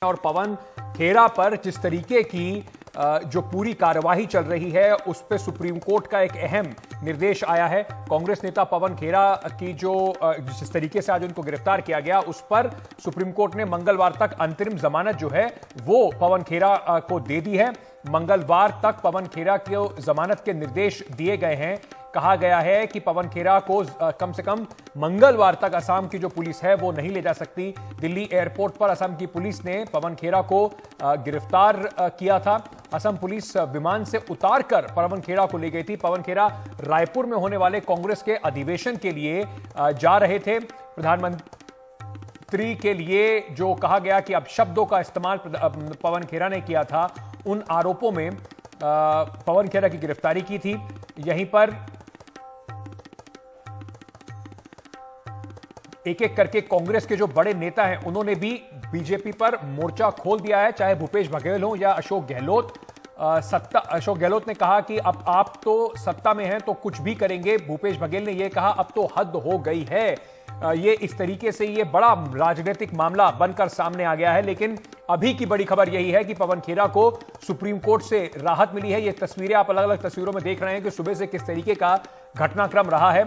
और पवन खेरा पर जिस तरीके की जो पूरी कार्यवाही चल रही है उस पर सुप्रीम कोर्ट का एक अहम निर्देश आया है। कांग्रेस नेता पवन खेरा की जो जिस तरीके से आज उनको गिरफ्तार किया गया उस पर सुप्रीम कोर्ट ने मंगलवार तक अंतरिम जमानत जो है वो पवन खेरा को दे दी है। मंगलवार तक पवन खेरा को जमानत के निर्देश दिए गए हैं। कहा गया है कि पवन खेरा को कम से कम मंगलवार तक असम की जो पुलिस है वो नहीं ले जा सकती। दिल्ली एयरपोर्ट पर असम की पुलिस ने पवन खेरा को गिरफ्तार किया था। असम पुलिस विमान से उतारकर पवन खेरा को ले गई थी। पवन खेरा रायपुर में होने वाले कांग्रेस के अधिवेशन के लिए जा रहे थे। प्रधानमंत्री के लिए जो कहा गया कि अब शब्दों का इस्तेमाल पवन खेरा ने किया था, उन आरोपों में पवन खेरा की गिरफ्तारी की थी। यहीं पर एक एक करके कांग्रेस के जो बड़े नेता हैं उन्होंने भी बीजेपी पर मोर्चा खोल दिया है, चाहे भूपेश बघेल हो या अशोक गहलोत। अशोक गहलोत ने कहा कि अब आप तो सत्ता में हैं तो कुछ भी करेंगे। भूपेश बघेल ने यह कहा अब तो हद हो गई है। ये इस तरीके से ये बड़ा राजनीतिक मामला बनकर सामने आ गया है। लेकिन अभी की बड़ी खबर यही है कि पवन खेरा को सुप्रीम कोर्ट से राहत मिली है। ये तस्वीरें आप अलग अलग तस्वीरों में देख रहे हैं कि सुबह से किस तरीके का घटनाक्रम रहा है।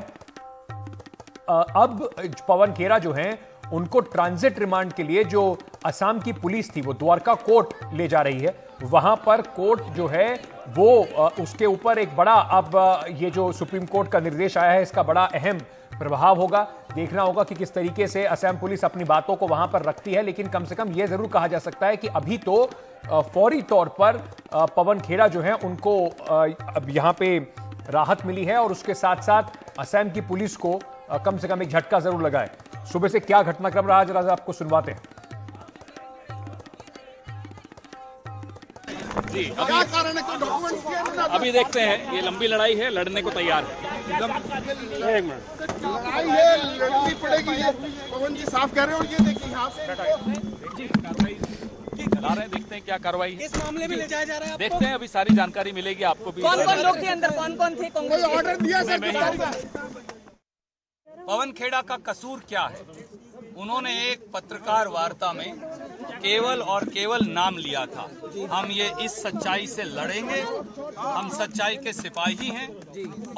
अब पवन खेरा जो हैं उनको ट्रांजिट रिमांड के लिए जो असम की पुलिस थी वो द्वारका कोर्ट ले जा रही है। वहां पर कोर्ट जो है वो उसके ऊपर एक बड़ा अब ये जो सुप्रीम कोर्ट का निर्देश आया है इसका बड़ा अहम प्रभाव होगा। देखना होगा कि किस तरीके से असम पुलिस अपनी बातों को वहां पर रखती है। लेकिन कम से कम यह जरूर कहा जा सकता है कि अभी तो फौरी तौर पर पवन खेरा जो है उनको अब यहां पे राहत मिली है और उसके साथ साथ असम की पुलिस को कम से कम एक झटका जरूर लगा है। सुबह से क्या घटनाक्रम रहा जरा आपको सुनवाते हैं। जी अभी देखते हैं, ये लंबी लड़ाई है, लड़ने को तैयार है। एक मिनट, लड़ाई है, लड़नी पड़ेगी। ये पवन जी साफ कह रहे हो, ये देखिए यहाँ से चला रहे हैं, देखते हैं क्या कार्रवाई है। किस मामले में ले जाया जा रहा है? देखते हैं, अभी सारी जानकारी मिलेगी आपको भी। कौन कौन लोग थे अंदर, कौन कौन थे? कोई ऑर्डर दिया सर? पवन खेड़ा का कसूर क्या है? उन्होंने एक पत्रकार वार्ता में केवल और केवल नाम लिया था, हम ये इस सच्चाई से लड़ेंगे, हम सच्चाई के सिपाही हैं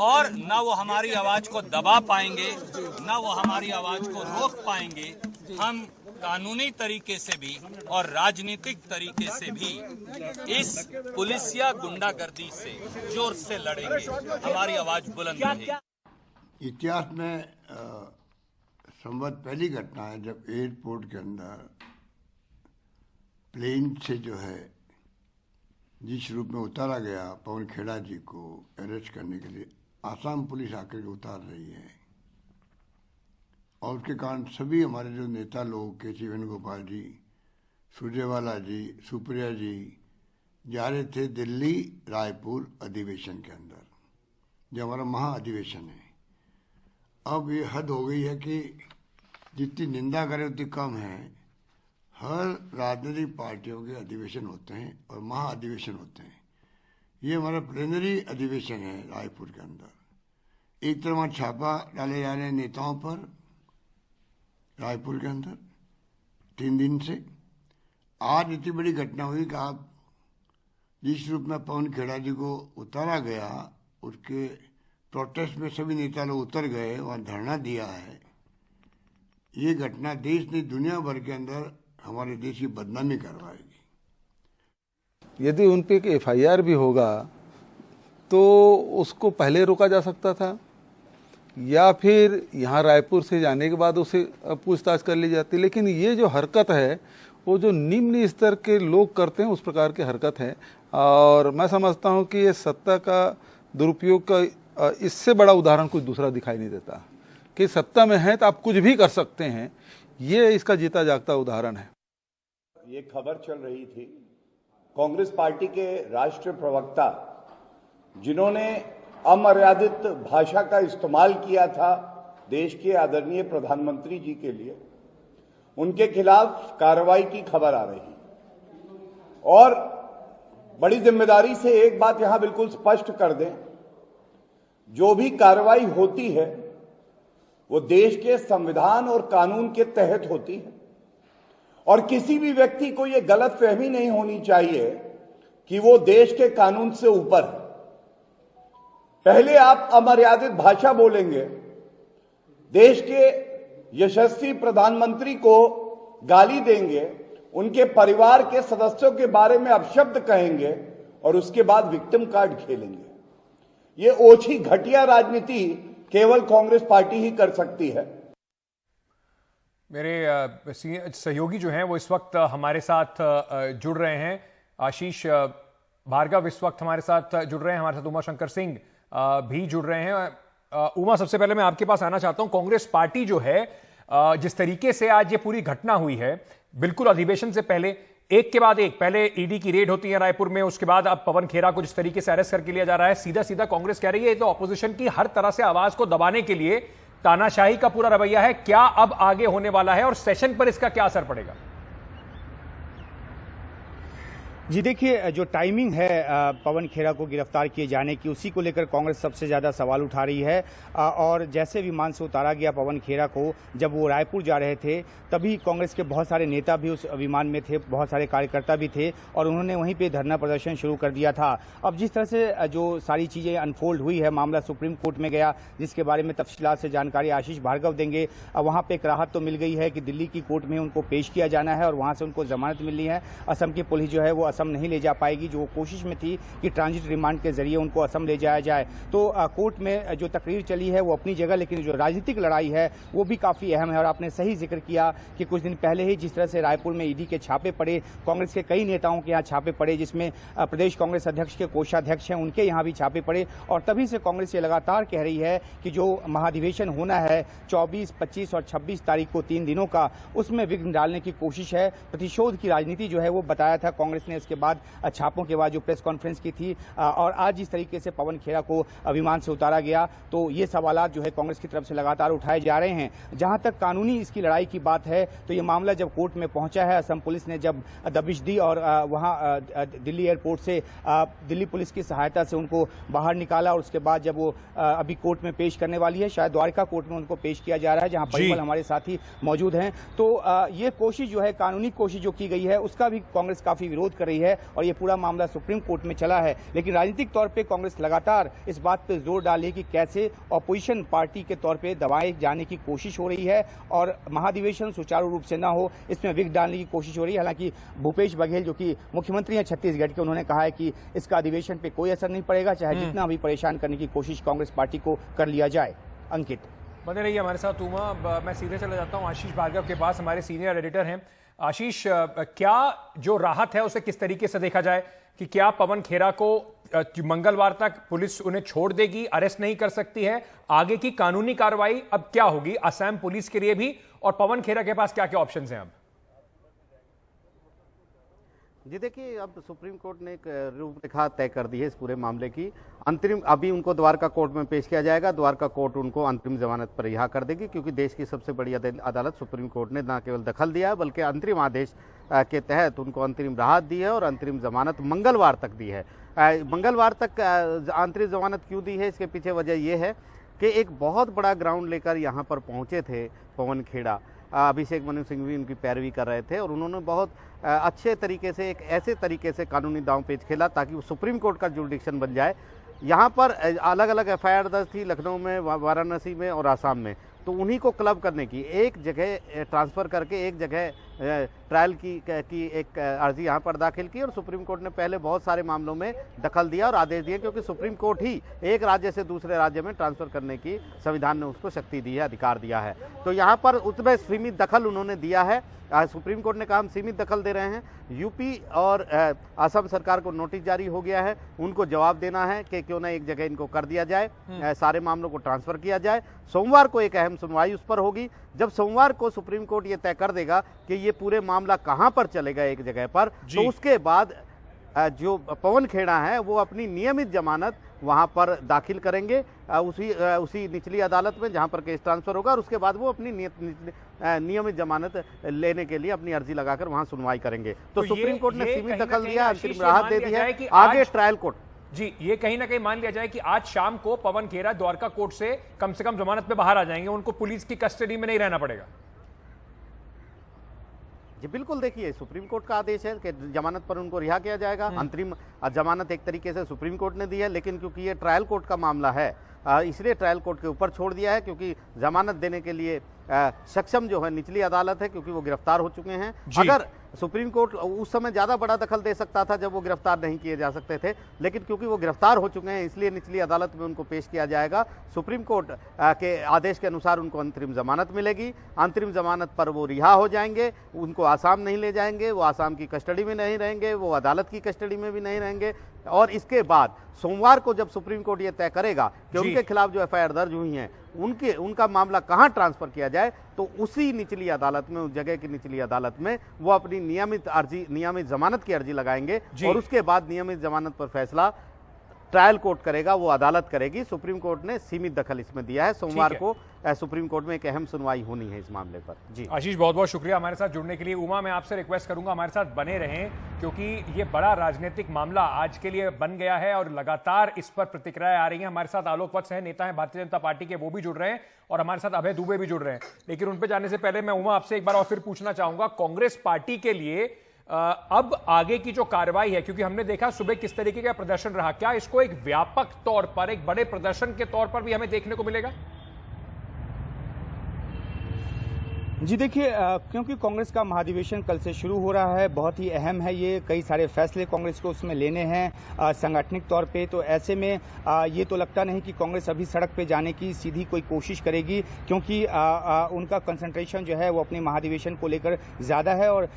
और न वो हमारी आवाज को दबा पाएंगे, न वो हमारी आवाज को रोक पाएंगे। हम कानूनी तरीके से भी और राजनीतिक तरीके से भी इस पुलिस या गुंडागर्दी से जोर से लड़ेंगे, हमारी आवाज बुलंद रहेगी। इतिहास में संवत पहली घटना है जब एयरपोर्ट के अंदर प्लेन से जो है जिस रूप में उतारा गया पवन खेड़ा जी को अरेस्ट करने के लिए आसाम पुलिस आकर के उतार रही है और उसके कारण सभी हमारे जो नेता लोग के.सी. वेणुगोपाल जी, सुरजेवाला जी, सुप्रिया जी जा रहे थे दिल्ली रायपुर अधिवेशन के अंदर, जो हमारा महाअधिवेशन है। अब ये हद हो गई है कि जितनी निंदा करें उतनी कम है। हर राजनीतिक पार्टियों के अधिवेशन होते हैं और महाअधिवेशन होते हैं। ये हमारा प्लेनरी अधिवेशन है रायपुर के अंदर। एक तरफ वहाँ छापा डाले जा रहे हैं नेताओं पर रायपुर के अंदर 3 दिन से। आज इतनी बड़ी घटना हुई कि आप जिस रूप में पवन खेड़ा जी को उतारा गया उसके प्रोटेस्ट में सभी नेता लोग उतर गए, वहाँ धरना दिया है। ये घटना देश नहीं दुनिया भर के अंदर हमारे देश की बदनामी करवाएगी। यदि उन पे एफआईआर भी होगा तो उसको पहले रोका जा सकता था या फिर यहाँ रायपुर से जाने के बाद उसे पूछताछ कर ली जाती। लेकिन ये जो हरकत है वो जो निम्न स्तर के लोग करते हैं उस प्रकार की हरकत है और मैं समझता हूँ कि ये सत्ता का दुरुपयोग का इससे बड़ा उदाहरण कुछ दूसरा दिखाई नहीं देता कि सत्ता में है तो आप कुछ भी कर सकते हैं। ये इसका जीता जागता उदाहरण है। ये खबर चल रही थी कांग्रेस पार्टी के राष्ट्रीय प्रवक्ता जिन्होंने अमर्यादित भाषा का इस्तेमाल किया था देश के आदरणीय प्रधानमंत्री जी के लिए, उनके खिलाफ कार्रवाई की खबर आ रही। और बड़ी जिम्मेदारी से एक बात यहां बिल्कुल स्पष्ट कर दें, जो भी कार्रवाई होती है वो देश के संविधान और कानून के तहत होती है और किसी भी व्यक्ति को यह गलतफहमी नहीं होनी चाहिए कि वो देश के कानून से ऊपर है। पहले आप अमर्यादित भाषा बोलेंगे, देश के यशस्वी प्रधानमंत्री को गाली देंगे, उनके परिवार के सदस्यों के बारे में अपशब्द कहेंगे और उसके बाद विक्टिम कार्ड खेलेंगे। ये ओछी घटिया राजनीति केवल कांग्रेस पार्टी ही कर सकती है। मेरे सहयोगी जो हैं वो इस वक्त हमारे साथ जुड़ रहे हैं। आशीष भार्गव इस वक्त हमारे साथ जुड़ रहे हैं, हमारे साथ उमा शंकर सिंह भी जुड़ रहे हैं। उमा, सबसे पहले मैं आपके पास आना चाहता हूं। कांग्रेस पार्टी जो है जिस तरीके से आज ये पूरी घटना हुई है, बिल्कुल अधिवेशन से पहले एक के बाद एक, पहले ईडी की रेड होती है रायपुर में, उसके बाद अब पवन खेरा को जिस तरीके से अरेस्ट करके लिया जा रहा है, सीधा सीधा कांग्रेस कह रही है तो ऑपोजिशन की हर तरह से आवाज को दबाने के लिए तानाशाही का पूरा रवैया है। क्या अब आगे होने वाला है और सेशन पर इसका क्या असर पड़ेगा? जी देखिए, जो टाइमिंग है पवन खेरा को गिरफ्तार किए जाने की, उसी को लेकर कांग्रेस सबसे ज़्यादा सवाल उठा रही है। और जैसे विमान से उतारा गया पवन खेरा को, जब वो रायपुर जा रहे थे तभी कांग्रेस के बहुत सारे नेता भी उस विमान में थे, बहुत सारे कार्यकर्ता भी थे और उन्होंने वहीं पे धरना प्रदर्शन शुरू कर दिया था। अब जिस तरह से जो सारी चीज़ें अनफोल्ड हुई है, मामला सुप्रीम कोर्ट में गया, जिसके बारे में तफसीलात से जानकारी आशीष भार्गव देंगे। वहाँ पर एक राहत तो मिल गई है कि दिल्ली की कोर्ट में उनको पेश किया जाना है और वहाँ से उनको जमानत मिलनी है। असम की पुलिस जो है वो असम नहीं ले जा पाएगी, जो कोशिश में थी कि ट्रांजिट रिमांड के जरिए उनको असम ले जाया जाए। तो कोर्ट में जो तकरीर चली है वो अपनी जगह, लेकिन जो राजनीतिक लड़ाई है वो भी काफी अहम है। और आपने सही जिक्र किया कि कुछ दिन पहले ही जिस तरह से रायपुर में ईडी के छापे पड़े, कांग्रेस के कई नेताओं के यहाँ छापे पड़े, जिसमें प्रदेश कांग्रेस अध्यक्ष के कोषाध्यक्ष हैं उनके यहाँ भी छापे पड़े। और तभी से कांग्रेस ये लगातार कह रही है कि जो महाधिवेशन होना है 24, 25 और 26 तारीख को 3 दिनों का, उसमें विघ्न डालने की कोशिश है। प्रतिशोध की राजनीति जो है वो बताया था कांग्रेस ने इसके बाद छापों के बाद जो प्रेस कॉन्फ्रेंस की थी। और आज जिस तरीके से पवन खेरा को विमान से उतारा गया, तो ये सवालात जो है कांग्रेस की तरफ से लगातार उठाए जा रहे हैं। जहां तक कानूनी इसकी लड़ाई की बात है, तो ये मामला जब कोर्ट में पहुंचा है, असम पुलिस ने जब दबिश दी और वहां दिल्ली एयरपोर्ट से दिल्ली पुलिस की सहायता से उनको बाहर निकाला और उसके बाद जब वो अभी कोर्ट में पेश करने वाली है, शायद द्वारका कोर्ट में उनको पेश किया जा रहा है, जहां परिमल हमारे साथी मौजूद हैं। तो ये कोशिश जो है, कानूनी कोशिश जो की गई है, उसका भी कांग्रेस काफी विरोध कर रही है और ये पूरा मामला सुप्रीम कोर्ट में चला है। लेकिन राजनीतिक तौर पे कांग्रेस लगातार इस बात पे जोर डाली कि कैसे ऑपोजिशन पार्टी के तौर पे दबाए जाने की कोशिश हो रही है और महाधिवेशन सुचारू रूप से ना हो, इसमें विघ्न डालने की कोशिश हो रही है। हालांकि भूपेश बघेल जो कि मुख्यमंत्री हैं छत्तीसगढ़ के, उन्होंने कहा है कि इसका अधिवेशन पे कोई असर नहीं पड़ेगा, चाहे जितना भी परेशान करने की कोशिश कांग्रेस पार्टी को कर लिया जाए। अंकित, बने रहिए हमारे साथ उमा। मैं सीधे चला जाता हूं आशीष भार्गव के पास, हमारे सीनियर एडिटर हैं। आशीष, क्या जो राहत है उसे किस तरीके से देखा जाए कि क्या पवन खेरा को मंगलवार तक पुलिस उन्हें छोड़ देगी, अरेस्ट नहीं कर सकती है? आगे की कानूनी कार्रवाई अब क्या होगी असम पुलिस के लिए भी, और पवन खेरा के पास क्या क्या ऑप्शंस हैं अब? जी देखिए, अब सुप्रीम कोर्ट ने एक रूपरेखा तय कर दी है इस पूरे मामले की। अंतरिम अभी उनको द्वारका कोर्ट में पेश किया जाएगा, द्वारका कोर्ट उनको अंतरिम जमानत पर रिहा कर देगी, क्योंकि देश की सबसे बड़ी अदालत सुप्रीम कोर्ट ने न केवल दखल दिया है बल्कि अंतरिम आदेश के तहत उनको अंतरिम राहत दी है और अंतरिम जमानत मंगलवार तक दी है। मंगलवार तक अंतरिम जमानत क्यों दी है, इसके पीछे वजह यह है कि एक बहुत बड़ा ग्राउंड लेकर यहाँ पर पहुँचे थे पवन खेड़ा। अभिषेक मनु सिंह भी उनकी पैरवी कर रहे थे और उन्होंने बहुत अच्छे तरीके से, एक ऐसे तरीके से कानूनी दांव-पेच खेला ताकि वो सुप्रीम कोर्ट का जुरिडिक्शन बन जाए। यहाँ पर अलग अलग एफआईआर दर्ज थी, लखनऊ में, वाराणसी में और आसाम में, तो उन्हीं को क्लब करने की, एक जगह ट्रांसफ़र करके एक जगह ट्रायल की एक अर्जी यहाँ पर दाखिल की और सुप्रीम कोर्ट ने पहले बहुत सारे मामलों में दखल दिया और आदेश दिए, क्योंकि सुप्रीम कोर्ट ही एक राज्य से दूसरे राज्य में ट्रांसफ़र करने की संविधान ने उसको शक्ति दी है, अधिकार दिया है। तो यहाँ पर उसमें सीमित दखल उन्होंने दिया है। सुप्रीम कोर्ट ने कहा हम सीमित दखल दे रहे हैं। यूपी और असम सरकार को नोटिस जारी हो गया है, उनको जवाब देना है कि क्यों ना एक जगह इनको कर दिया जाए, सारे मामलों को ट्रांसफ़र किया जाए। सोमवार को एक अहम सुनवाई उस पर होगी। जब सोमवार को सुप्रीम कोर्ट ये तय कर देगा कि ये पूरे मामला कहां पर चलेगा एक जगह पर, तो उसके बाद जो पवन खेड़ा है वो अपनी नियमित जमानत वहां पर दाखिल करेंगे उसी निचली अदालत में जहां पर केस ट्रांसफर होगा, और उसके बाद वो अपनी नियमित जमानत लेने के लिए अपनी अर्जी लगाकर वहां सुनवाई करेंगे। तो सुप्रीम कोर्ट ने सीमित दखल दिया, अंतरिम राहत दे दी है, आगे ट्रायल कोर्ट। जी, ये कहीं ना कहीं मान लिया जाए कि आज शाम को पवन खेरा द्वारका कोर्ट से कम जमानत पे बाहर आ जाएंगे, उनको पुलिस की कस्टडी में नहीं रहना पड़ेगा। जी बिल्कुल, देखिए सुप्रीम कोर्ट का आदेश है कि जमानत पर उनको रिहा किया जाएगा। अंतरिम जमानत एक तरीके से सुप्रीम कोर्ट ने दी है, लेकिन क्योंकि ये ट्रायल कोर्ट का मामला है इसलिए ट्रायल कोर्ट के ऊपर छोड़ दिया है, क्योंकि जमानत देने के लिए सक्षम जो है निचली अदालत है, क्योंकि वो गिरफ्तार हो चुके हैं। अगर सुप्रीम कोर्ट उस समय ज्यादा बड़ा दखल दे सकता था जब वो गिरफ्तार नहीं किए जा सकते थे, लेकिन क्योंकि वो गिरफ्तार हो चुके हैं इसलिए निचली अदालत में उनको पेश किया जाएगा। सुप्रीम कोर्ट के आदेश के अनुसार उनको अंतरिम जमानत मिलेगी। अंतरिम जमानत पर वो रिहा हो जाएंगे, उनको आसाम नहीं ले जाएंगे, वो आसाम की कस्टडी में नहीं रहेंगे, वो अदालत की कस्टडी में भी नहीं रहेंगे। और इसके बाद सोमवार को जब सुप्रीम कोर्ट ये तय करेगा कि उनके खिलाफ जो एफआईआर दर्ज हुई है उनका मामला कहां ट्रांसफर किया जाए, तो उसी निचली अदालत में, उस जगह की निचली अदालत में वो अपनी नियमित जमानत की अर्जी लगाएंगे और उसके बाद नियमित जमानत पर फैसला ट्रायल कोर्ट करेगा, वो अदालत करेगी। सुप्रीम कोर्ट ने सीमित दखल इसमें दिया है। सोमवार को सुप्रीम कोर्ट में एक अहम सुनवाई होनी है इस मामले पर। जी आशीष, बहुत बहुत शुक्रिया हमारे साथ जुड़ने के लिए। उमा, मैं आपसे रिक्वेस्ट करूंगा हमारे साथ बने रहें, क्योंकि ये बड़ा राजनीतिक मामला आज के लिए बन गया है और लगातार इस पर प्रतिक्रियाएं आ रही हैं। हमारे साथ आलोक वत्स हैं, नेता हैं भारतीय जनता पार्टी के, वो भी जुड़ रहे हैं और हमारे साथ अभय दुबे भी जुड़ रहे हैं। लेकिन उन पर जाने से पहले मैं उमा आपसे एक बार और फिर पूछना चाहूंगा, कांग्रेस पार्टी के लिए अब आगे की जो कार्रवाई है, क्योंकि हमने देखा सुबह किस तरीके का प्रदर्शन रहा, क्या इसको एक व्यापक तौर पर, एक बड़े प्रदर्शन के तौर पर भी हमें देखने को मिलेगा? जी देखिए, क्योंकि कांग्रेस का महाधिवेशन कल से शुरू हो रहा है, बहुत ही अहम है ये, कई सारे फैसले कांग्रेस को उसमें लेने हैं संगठनिक तौर पे, तो ऐसे में ये तो लगता नहीं कि कांग्रेस अभी सड़क पे जाने की सीधी कोई कोशिश करेगी, क्योंकि उनका कंसंट्रेशन जो है वो अपने महाधिवेशन को लेकर ज़्यादा है और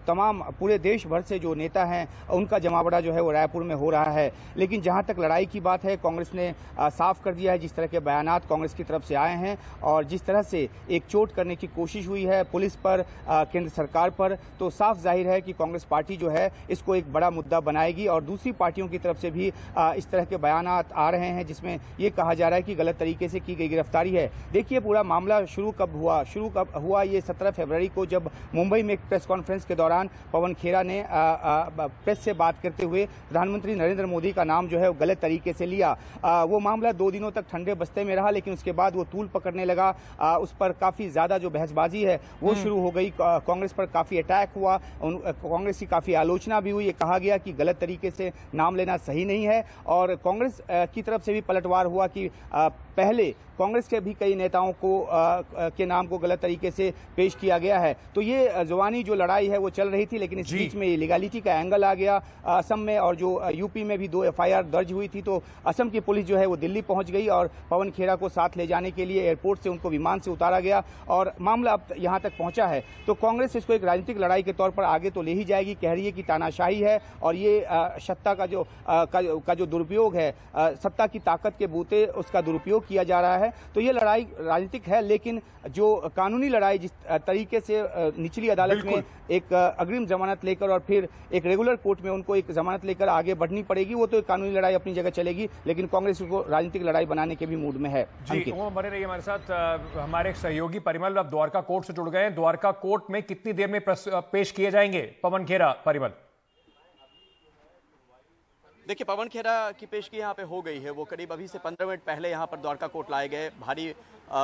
तमाम पूरे देश भर से जो नेता हैं उनका जमावड़ा जो है वो रायपुर में हो रहा है। लेकिन जहाँ तक लड़ाई की बात है, कांग्रेस ने साफ कर दिया है जिस तरह के बयानात कांग्रेस की तरफ से आए हैं और जिस तरह से एक चोट करने की कोशिश हुई है पुलिस पर, केंद्र सरकार पर, तो साफ जाहिर है कि कांग्रेस पार्टी जो है इसको एक बड़ा मुद्दा बनाएगी और दूसरी पार्टियों की तरफ से भी इस तरह के बयानात आ रहे हैं जिसमें ये कहा जा रहा है कि गलत तरीके से की गई गिरफ्तारी है। देखिए, पूरा मामला शुरू कब हुआ ये 17 फरवरी को, जब मुंबई में एक प्रेस कॉन्फ्रेंस के दौरान पवन खेरा ने प्रेस से बात करते हुए प्रधानमंत्री नरेंद्र मोदी का नाम जो है वो गलत तरीके से लिया। वो मामला 2 दिनों तक ठंडे बस्ते में रहा, लेकिन उसके बाद वो तूल पकड़ने लगा, उस पर काफी ज्यादा जो बहसबाजी है वो शुरू हो गई। कांग्रेस पर काफी अटैक हुआ, कांग्रेस की काफी आलोचना भी हुई, ये कहा गया कि गलत तरीके से नाम लेना सही नहीं है और कांग्रेस की तरफ से भी पलटवार हुआ कि पहले कांग्रेस के भी कई नेताओं को के नाम को गलत तरीके से पेश किया गया है। तो ये जुबानी जो लड़ाई है वो चल रही थी, लेकिन इस बीच में लीगैलिटी का एंगल आ गया असम में, और जो यूपी में भी 2 एफआईआर दर्ज हुई थी, तो असम की पुलिस जो है वो दिल्ली पहुंच गई और पवन खेरा को साथ ले जाने के लिए एयरपोर्ट से उनको विमान से उतारा गया और मामला अब यहाँ तक पहुंचा है। तो कांग्रेस इसको एक राजनीतिक लड़ाई के तौर पर आगे तो ले ही जाएगी, कह रही है कि तानाशाही है और ये सत्ता का जो दुरुपयोग है, सत्ता की ताकत के बूते उसका दुरुपयोग किया जा रहा है। तो ये लड़ाई राजनीतिक है, लेकिन जो कानूनी लड़ाई जिस तरीके से निचली अदालत में एक अग्रिम जमानत लेकर और फिर एक रेगुलर कोर्ट में उनको एक जमानत लेकर आगे बढ़नी पड़ेगी, वो तो एक कानूनी लड़ाई अपनी जगह चलेगी, लेकिन कांग्रेस को राजनीतिक लड़ाई बनाने के भी मूड में है। जी, वो बने रहिए हमारे साथ। हमारे सहयोगी परिमल अब द्वारका कोर्ट से जुड़ गए हैं। द्वारका कोर्ट में कितनी देर में पेश किए जाएंगे पवन खेरा? परिमल, देखिए, पवन खेरा की पेशगी यहाँ पे हो गई है। वो करीब अभी से 15 मिनट पहले यहाँ पर द्वारका कोर्ट लाए गए। भारी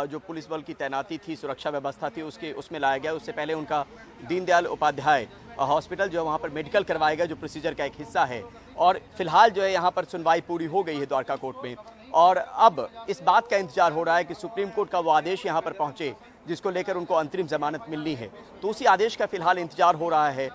जो पुलिस बल की तैनाती थी, सुरक्षा व्यवस्था थी, उसमें लाया गया। उससे पहले उनका दीनदयाल उपाध्याय हॉस्पिटल जो है वहाँ पर मेडिकल करवाया गया, जो प्रोसीजर का एक हिस्सा है। और फिलहाल जो है यहाँ पर सुनवाई पूरी हो गई है द्वारका कोर्ट में और अब इस बात का इंतजार हो रहा है कि सुप्रीम कोर्ट का वो आदेश यहाँ पर पहुँचे जिसको लेकर उनको अंतरिम जमानत मिलनी है। तो उसी आदेश का फिलहाल इंतजार हो रहा है।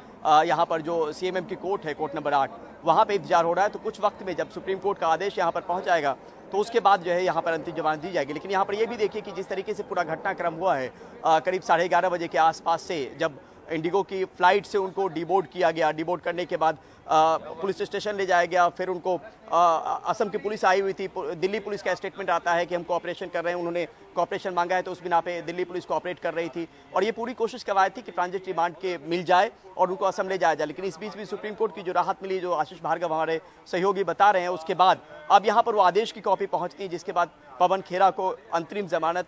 यहाँ पर जो सीएमएम की कोर्ट है, कोर्ट नंबर 8, वहाँ पे इंतजार हो रहा है। तो कुछ वक्त में जब सुप्रीम कोर्ट का आदेश यहाँ पर पहुँच जाएगा तो उसके बाद जो है यहाँ पर अंतिम जमानत दी जाएगी। लेकिन यहाँ पर ये भी देखिए कि जिस तरीके से पूरा घटनाक्रम हुआ है, करीब 11:30 बजे के आसपास से जब इंडिगो की फ्लाइट से उनको डिबोर्ड किया गया, डिबोर्ड करने के बाद पुलिस स्टेशन ले जाया गया, फिर उनको असम की पुलिस आई हुई थी। दिल्ली पुलिस का स्टेटमेंट आता है कि हम कोऑपरेशन कर रहे हैं, उन्होंने कोऑपरेशन मांगा है, तो उस बिना पे दिल्ली पुलिस कोऑपरेट कर रही थी और ये पूरी कोशिश करवाई थी कि ट्रांजिट रिमांड के मिल जाए और उनको असम ले जाया जाए। लेकिन इस बीच भी सुप्रीम कोर्ट की जो राहत मिली, जो आशीष भार्गव हमारे सहयोगी बता रहे हैं, उसके बाद अब यहाँ पर वो आदेश की कॉपी पहुँचती है जिसके बाद पवन खेरा को अंतरिम जमानत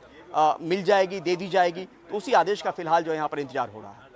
मिल जाएगी, दे दी जाएगी। तो उसी आदेश का फिलहाल जो यहाँ पर इंतजार हो रहा है।